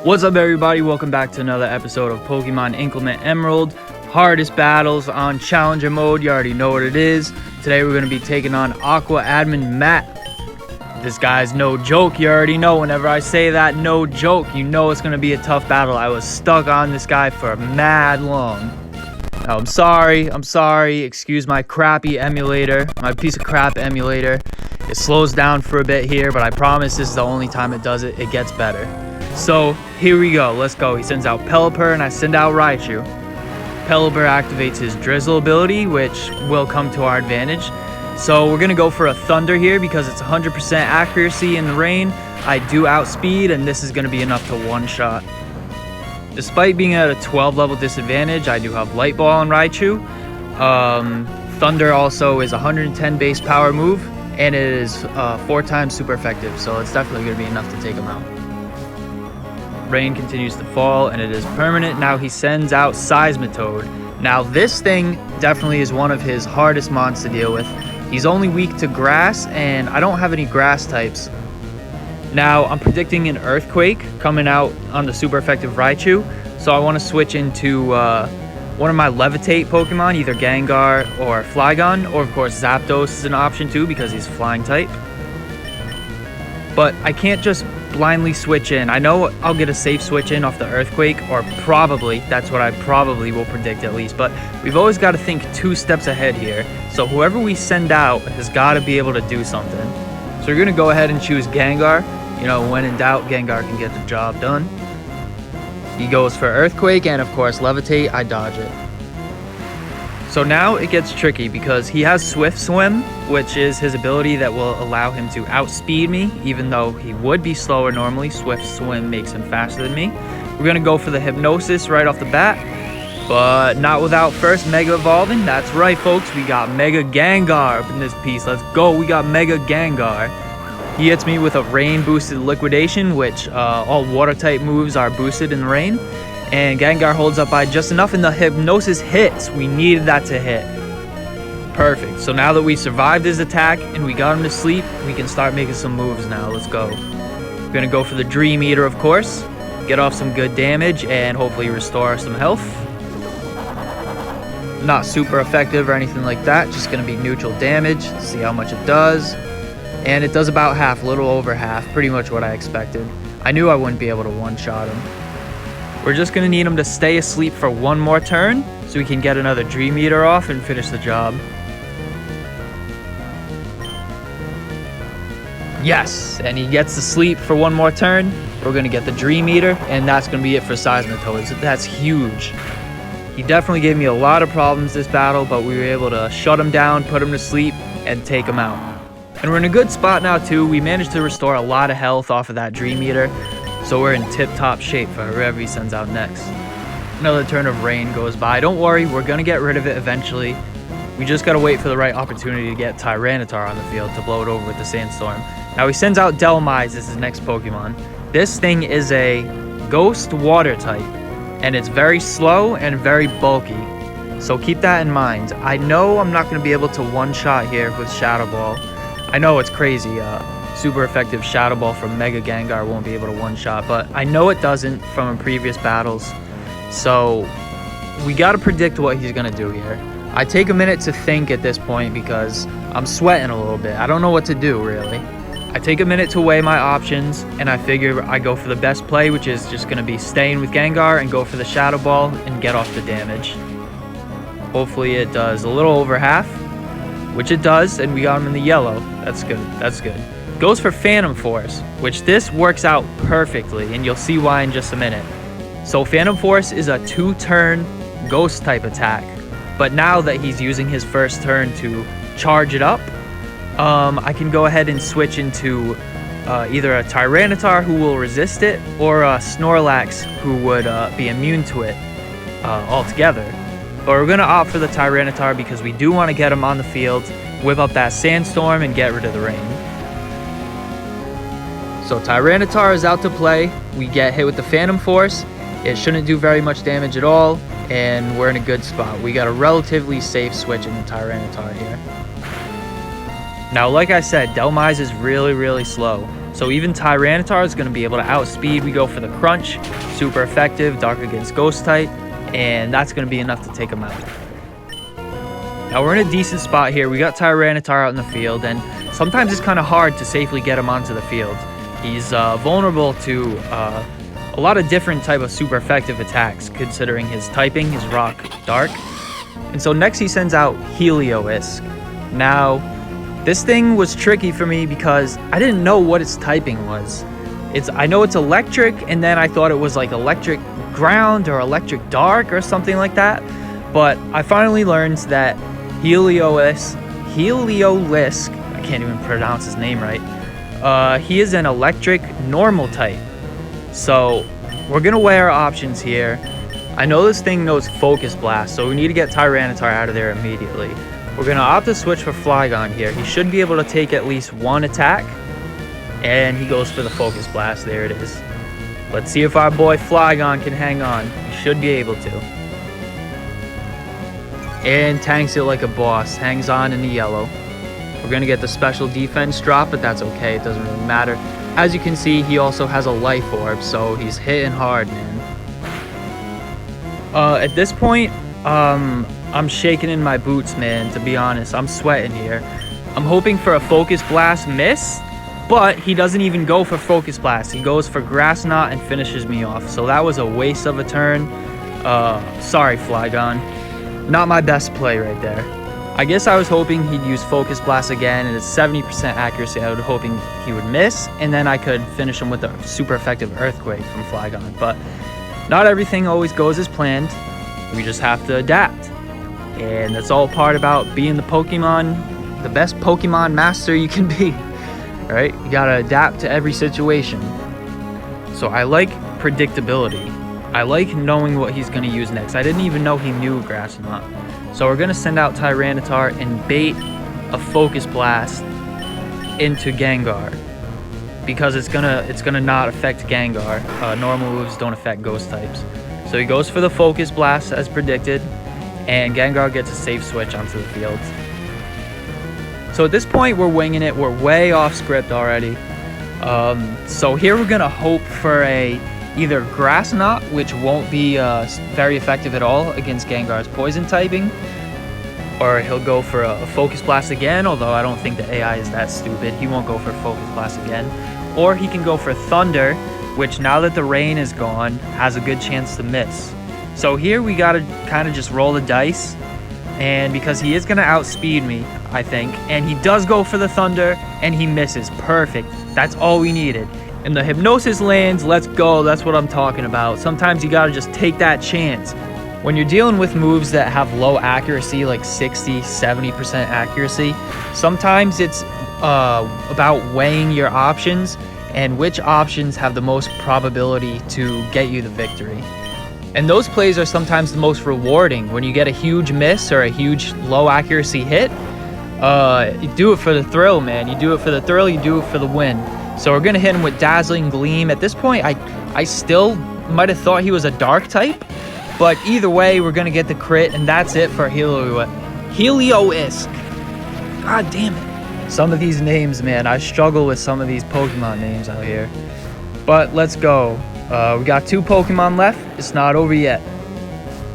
What's up, everybody? Welcome back to another episode of Pokemon Inclement Emerald. Hardest battles on Challenger mode. You already know what it is. Today we're going to be taking on Aqua Admin Matt. This guy's no joke. You already know whenever I say that, no joke. You know it's going to be a tough battle. I was stuck on this guy for mad long. Now, I'm sorry. Excuse my crappy emulator. My piece of crap emulator. It slows down for a bit here, but I promise this is the only time it does it. It gets better. So here we go. Let's go. He sends out Pelipper and I send out Raichu. Pelipper activates his Drizzle ability, which will come to our advantage. So we're going to go for a Thunder here because it's 100% accuracy in the rain. I do outspeed, and this is going to be enough to one-shot. Despite being at a 12 level disadvantage, I do have Light Ball on Raichu. Thunder also is a 110 base power move, and it is 4 times super effective, so it's definitely going to be enough to take him out. Rain continues to fall, and it is permanent. Now he sends out Seismitoad. Now this thing definitely is one of his hardest mons to deal with. He's only weak to grass, and I don't have any grass types. Now I'm predicting an Earthquake coming out on the super effective Raichu, so I want to switch into one of my Levitate Pokemon, either Gengar or Flygon, or of course Zapdos is an option too because he's flying type. But I can't just blindly switch in. I know I'll get a safe switch in off the Earthquake, or probably, that's what I probably will predict at least, but we've always got to think 2 steps ahead here. So whoever we send out has got to be able to do something. So we're going to go ahead and choose Gengar. You know, when in doubt, Gengar can get the job done. He goes for Earthquake, and of course Levitate. I dodge it. So now it gets tricky because he has Swift Swim, which is his ability that will allow him to outspeed me, even though he would be slower normally. Swift Swim makes him faster than me. We're going to go for the Hypnosis right off the bat, but not without first Mega Evolving. That's right, folks. We got Mega Gengar up in this piece. Let's go. We got Mega Gengar. He hits me with a Rain-boosted Liquidation, which all Water-type moves are boosted in the rain. And Gengar holds up by just enough, and the Hypnosis hits. We needed that to hit. Perfect. So now that we survived his attack and we got him to sleep, we can start making some moves now. Let's go. We're going to go for the Dream Eater, of course. Get off some good damage and hopefully restore some health. Not super effective or anything like that. Just going to be neutral damage. See how much it does. And it does about half, a little over half. Pretty much what I expected. I knew I wouldn't be able to one-shot him. We're just going to need him to stay asleep for one more turn so we can get another Dream Eater off and finish the job. Yes, and he gets to sleep for one more turn. We're going to get the Dream Eater, and that's going to be it for Seismitoad. So that's huge. He definitely gave me a lot of problems this battle, but we were able to shut him down, put him to sleep, and take him out. And we're in a good spot now too. We managed to restore a lot of health off of that Dream Eater. So we're in tip-top shape for whoever he sends out next. Another turn of rain goes by. Don't worry, we're going to get rid of it eventually. We just got to wait for the right opportunity to get Tyranitar on the field to blow it over with the Sandstorm. Now he sends out Dhelmise as his next Pokemon. This thing is a Ghost Water type, and it's very slow and very bulky. So keep that in mind. I know I'm not going to be able to one-shot here with Shadow Ball. I know it's crazy. Super effective Shadow Ball from Mega Gengar won't be able to one-shot, but I know it doesn't from previous battles. So we got to predict what he's going to do here. I take a minute to think at this point because I'm sweating a little bit. I don't know what to do, really. I take a minute to weigh my options, and I figure I go for the best play, which is just going to be staying with Gengar and go for the Shadow Ball and get off the damage. Hopefully it does a little over half, which it does, and we got him in the yellow. That's good. That's good. Goes for Phantom Force, which this works out perfectly, and you'll see why in just a minute. So Phantom Force is a 2-turn Ghost type attack, but now that he's using his first turn to charge it up, I can go ahead and switch into either a Tyranitar who will resist it, or a Snorlax who would be immune to it altogether. But we're going to opt for the Tyranitar because we do want to get him on the field, whip up that Sandstorm, and get rid of the rain. So Tyranitar is out to play. We get hit with the Phantom Force. It shouldn't do very much damage at all, and we're in a good spot. We got a relatively safe switch in the Tyranitar here. Now, like I said, Dhelmise is really, really slow. So even Tyranitar is going to be able to outspeed. We go for the Crunch, super effective, dark against Ghost type, and that's going to be enough to take him out. Now we're in a decent spot here. We got Tyranitar out in the field, and sometimes it's kind of hard to safely get him onto the field. He's vulnerable to a lot of different type of super effective attacks, considering his typing, his rock, dark. And so next he sends out heliolisk. Now, this thing was tricky for me because I didn't know what its typing was. I know it's electric, and then I thought it was like electric ground or electric dark or something like that. But I finally learned that heliolisk, I can't even pronounce his name right. He is an electric normal type. So we're gonna weigh our options here. I know this thing knows Focus Blast, so we need to get Tyranitar out of there immediately. We're gonna opt to switch for Flygon here. He should be able to take at least one attack, and he goes for the Focus Blast. There it is. Let's see if our boy Flygon can hang on. He should be able to. And tanks it like a boss, hangs on in the yellow. We're gonna get the special defense drop, but that's okay, it doesn't really matter. As you can see, he also has a life orb, so he's hitting hard, man. At this point, I'm shaking in my boots, man, to be honest. I'm sweating here. I'm hoping for a Focus Blast miss, but he doesn't even go for Focus Blast. He goes for Grass Knot and finishes me off. So that was a waste of a turn. Sorry, Flygon. Not my best play right there. I guess I was hoping he'd use Focus Blast again, and it's 70% accuracy. I was hoping he would miss, and then I could finish him with a super effective Earthquake from Flygon. But not everything always goes as planned. We just have to adapt. And that's all part about being the best Pokemon master you can be. Right? You gotta adapt to every situation. So I like predictability. I like knowing what he's gonna use next. I didn't even know he knew Grass Knot. So we're gonna send out Tyranitar and bait a Focus Blast into Gengar, because it's gonna not affect Gengar. Normal moves don't affect Ghost types. So he goes for the Focus Blast as predicted, and Gengar gets a safe switch onto the field. So at this point we're winging it. We're way off script already. So here we're gonna hope for either Grass Knot, which won't be very effective at all against Gengar's poison typing, or he'll go for a Focus Blast again, although I don't think the AI is that stupid. He won't go for Focus Blast again. Or he can go for Thunder, which now that the rain is gone, has a good chance to miss. So here we gotta kind of just roll the dice, and because he is gonna outspeed me, I think, and he does go for the Thunder, and he misses. Perfect. That's all we needed. And the Hypnosis lands, let's go. That's what I'm talking about. Sometimes you gotta just take that chance. When you're dealing with moves that have low accuracy, like 60, 70% accuracy, sometimes it's about weighing your options and which options have the most probability to get you the victory. And those plays are sometimes the most rewarding. When you get a huge miss or a huge low accuracy hit, you do it for the thrill, man. You do it for the thrill, you do it for the win. So we're gonna hit him with Dazzling Gleam. At this point, I still might have thought he was a dark type, but either way, we're gonna get the crit, and that's it for Heliolisk. God damn it. Some of these names, man, I struggle with some of these Pokemon names out here. But let's go. We got 2 Pokemon left. It's not over yet.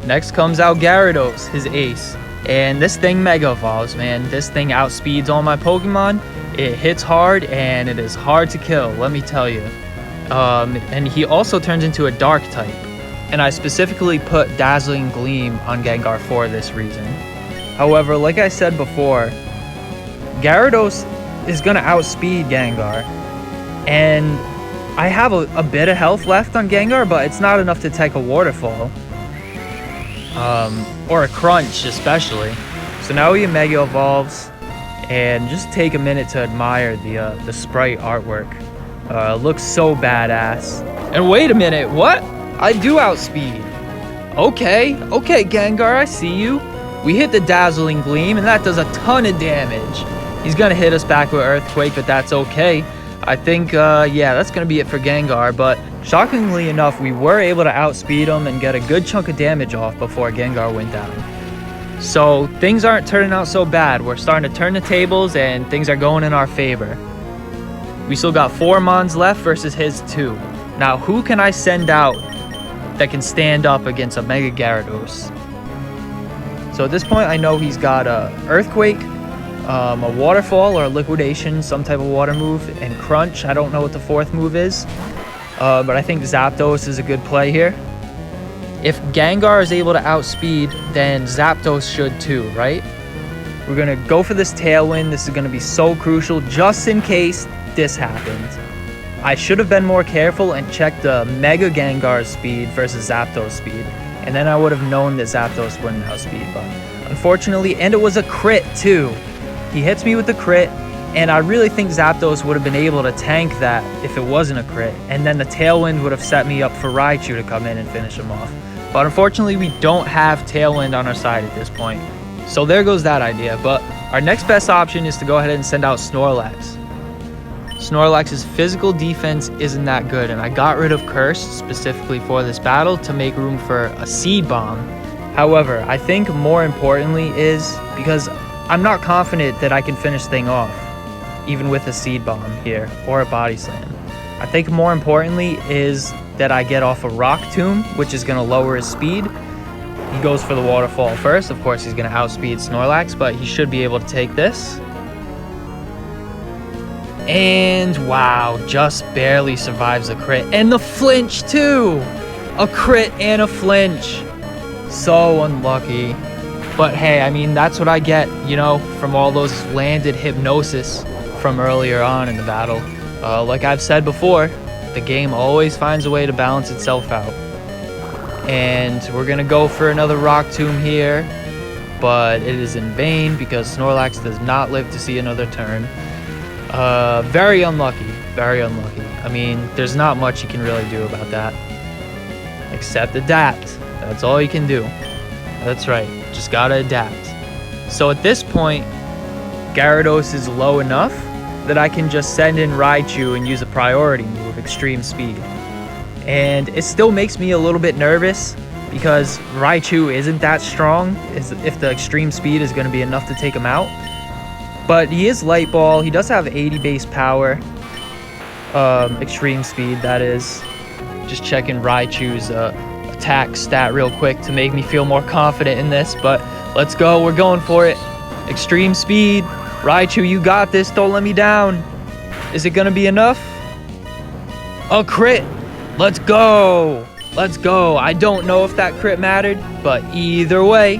Next comes out Gyarados, his ace. And this thing Mega Evolves, man. This thing outspeeds all my Pokemon. It hits hard, and it is hard to kill, let me tell you. And he also turns into a dark type. And I specifically put Dazzling Gleam on Gengar for this reason. However, like I said before, Gyarados is going to outspeed Gengar. And I have a bit of health left on Gengar, but it's not enough to take a Waterfall. Or a Crunch, especially. So now he Mega Evolves. And just take a minute to admire the sprite artwork. Looks so badass. And wait a minute, what? I do outspeed. Okay, Gengar, I see you. We hit the Dazzling Gleam, and that does a ton of damage. He's gonna hit us back with Earthquake, but that's okay. I think, yeah, that's gonna be it for Gengar, but shockingly enough, we were able to outspeed him and get a good chunk of damage off before Gengar went down. So things aren't turning out so bad. We're starting to turn the tables, and things are going in our favor. We still got 4 Mons left versus his 2. Now, who can I send out that can stand up against a Mega Gyarados? So at this point, I know he's got a Earthquake, a Waterfall or a Liquidation, some type of water move, and Crunch. I don't know what the 4th move is, but I think Zapdos is a good play here. If Gengar is able to outspeed, then Zapdos should too, right? We're going to go for this Tailwind. This is going to be so crucial just in case this happens. I should have been more careful and checked the Mega Gengar's speed versus Zapdos speed. And then I would have known that Zapdos wouldn't outspeed. But unfortunately, and it was a crit too. He hits me with the crit. And I really think Zapdos would have been able to tank that if it wasn't a crit. And then the Tailwind would have set me up for Raichu to come in and finish him off. But unfortunately, we don't have Tailwind on our side at this point. So there goes that idea. But our next best option is to go ahead and send out Snorlax. Snorlax's physical defense isn't that good, and I got rid of Curse specifically for this battle to make room for a Seed Bomb. However, I think more importantly is because I'm not confident that I can finish this thing off, even with a Seed Bomb here or a Body Slam. I think more importantly is that I get off a Rock Tomb, which is going to lower his speed. He goes for the Waterfall first. Of course, he's going to outspeed Snorlax, but he should be able to take this. And wow, just barely survives a crit. And the flinch too! A crit and a flinch. So unlucky. But hey, I mean, that's what I get, you know, from all those landed hypnosis from earlier on in the battle. Like I've said before, the game always finds a way to balance itself out. And we're going to go for another Rock Tomb here. But it is in vain because Snorlax does not live to see another turn. Very unlucky. Very unlucky. I mean, there's not much you can really do about that. Except adapt. That's all you can do. That's right. Just gotta adapt. So at this point, Gyarados is low enough that I can just send in Raichu and use a priority move, Extreme Speed. And it still makes me a little bit nervous because Raichu isn't that strong if the Extreme Speed is going to be enough to take him out. But he is Light Ball. He does have 80 base power. Extreme Speed, that is. Just checking Raichu's attack stat real quick to make me feel more confident in this. But let's go. We're going for it. Extreme Speed. Raichu, you got this. Don't let me down. Is it going to be enough? A crit. Let's go. Let's go. I don't know if that crit mattered, but either way,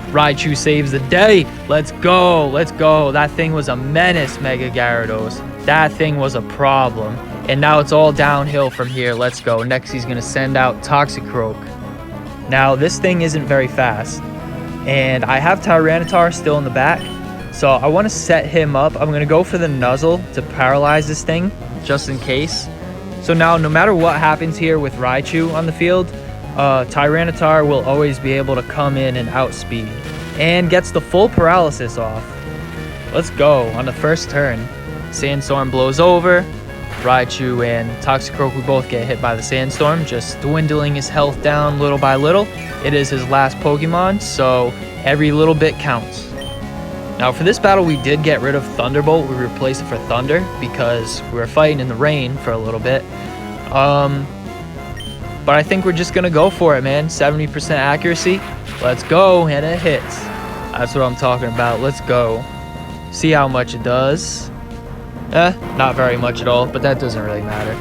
Raichu saves the day. Let's go. Let's go. That thing was a menace, Mega Gyarados. That thing was a problem. And now it's all downhill from here. Let's go. Next, he's going to send out Toxicroak. Now, this thing isn't very fast. And I have Tyranitar still in the back. So I want to set him up. I'm going to go for the Nuzzle to paralyze this thing, just in case. So now, no matter what happens here with Raichu on the field, Tyranitar will always be able to come in and outspeed. And gets the full paralysis off. Let's go on the first turn. Sandstorm blows over. Raichu and Toxicroak, we both get hit by the Sandstorm, just dwindling his health down little by little. It is his last Pokemon, so every little bit counts. Now for this battle, we did get rid of Thunderbolt. We replaced it for Thunder because we were fighting in the rain for a little bit. But I think we're just going to go for it, man. 70% accuracy. Let's go, and it hits. That's what I'm talking about. Let's go. See how much it does. Not very much at all, but that doesn't really matter.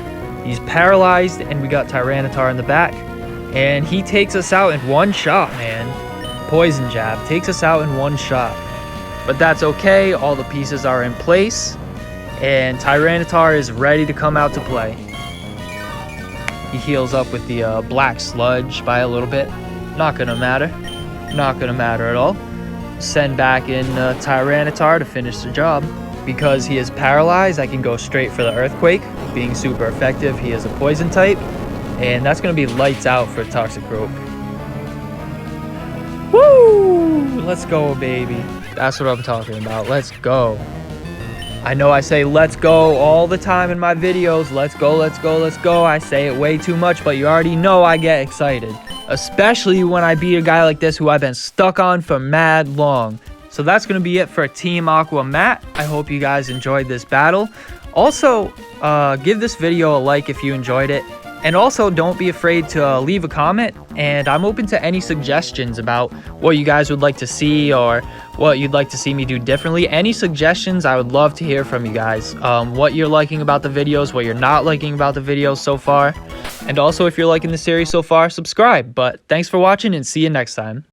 He's paralyzed, and we got Tyranitar in the back. And he takes us out in one shot, man. Poison Jab takes us out in one shot. But that's okay. All the pieces are in place. And Tyranitar is ready to come out to play. He heals up with the Black Sludge by a little bit. Not going to matter. Not going to matter at all. Send back in Tyranitar to finish the job. Because he is paralyzed, I can go straight for the Earthquake. Being super effective, he is a Poison type. And that's going to be lights out for Toxicroak. Woo! Let's go, baby. That's what I'm talking about. Let's go. I know I say let's go all the time in my videos. Let's go, let's go, let's go. I say it way too much, but you already know I get excited. Especially when I beat a guy like this who I've been stuck on for mad long. So that's going to be it for Team Aqua Matt. I hope you guys enjoyed this battle. Also, give this video a like if you enjoyed it. And also, don't be afraid to leave a comment, and I'm open to any suggestions about what you guys would like to see or what you'd like to see me do differently. Any suggestions, I would love to hear from you guys. What you're liking about the videos, what you're not liking about the videos so far. And also, if you're liking the series so far, subscribe. But thanks for watching, and see you next time.